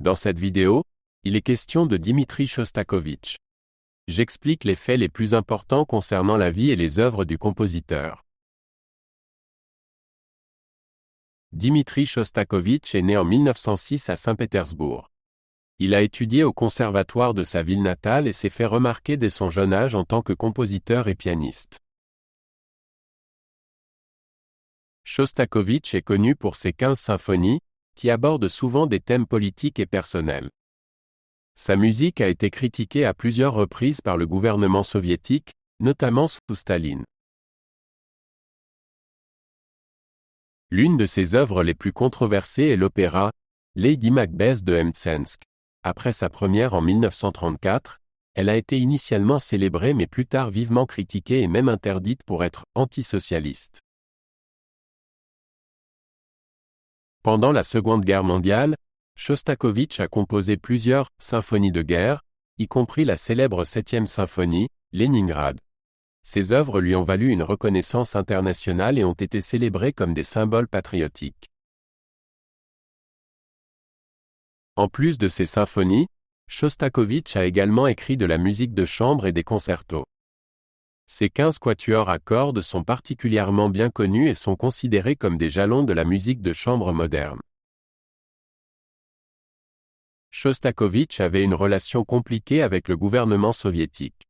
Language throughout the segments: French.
Dans cette vidéo, il est question de Dmitri Chostakovitch. J'explique les faits les plus importants concernant la vie et les œuvres du compositeur. Dmitri Chostakovitch est né en 1906 à Saint-Pétersbourg. Il a étudié au conservatoire de sa ville natale et s'est fait remarquer dès son jeune âge en tant que compositeur et pianiste. Chostakovitch est connu pour ses 15 symphonies, qui abordent souvent des thèmes politiques et personnels. Sa musique a été critiquée à plusieurs reprises par le gouvernement soviétique, notamment sous Staline. L'une de ses œuvres les plus controversées est l'opéra « Lady Macbeth » de Mtsensk. Après sa première en 1934, elle a été initialement célébrée mais plus tard vivement critiquée et même interdite pour être antisocialiste. Pendant la Seconde Guerre mondiale, Chostakovitch a composé plusieurs symphonies de guerre, y compris la célèbre 7e symphonie, Leningrad. Ces œuvres lui ont valu une reconnaissance internationale et ont été célébrées comme des symboles patriotiques. En plus de ces symphonies, Chostakovitch a également écrit de la musique de chambre et des concertos. Ses 15 quatuors à cordes sont particulièrement bien connus et sont considérés comme des jalons de la musique de chambre moderne. Chostakovitch avait une relation compliquée avec le gouvernement soviétique.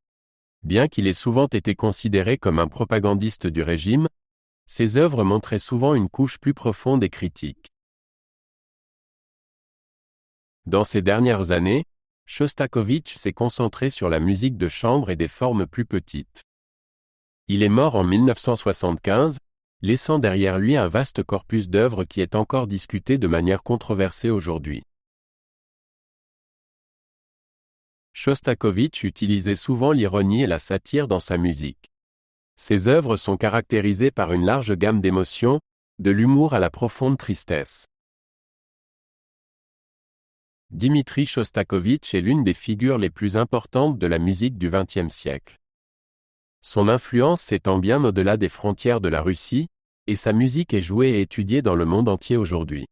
Bien qu'il ait souvent été considéré comme un propagandiste du régime, ses œuvres montraient souvent une couche plus profonde et critique. Dans ces dernières années, Chostakovitch s'est concentré sur la musique de chambre et des formes plus petites. Il est mort en 1975, laissant derrière lui un vaste corpus d'œuvres qui est encore discuté de manière controversée aujourd'hui. Chostakovitch utilisait souvent l'ironie et la satire dans sa musique. Ses œuvres sont caractérisées par une large gamme d'émotions, de l'humour à la profonde tristesse. Dmitri Chostakovitch est l'une des figures les plus importantes de la musique du XXe siècle. Son influence s'étend bien au-delà des frontières de la Russie, et sa musique est jouée et étudiée dans le monde entier aujourd'hui.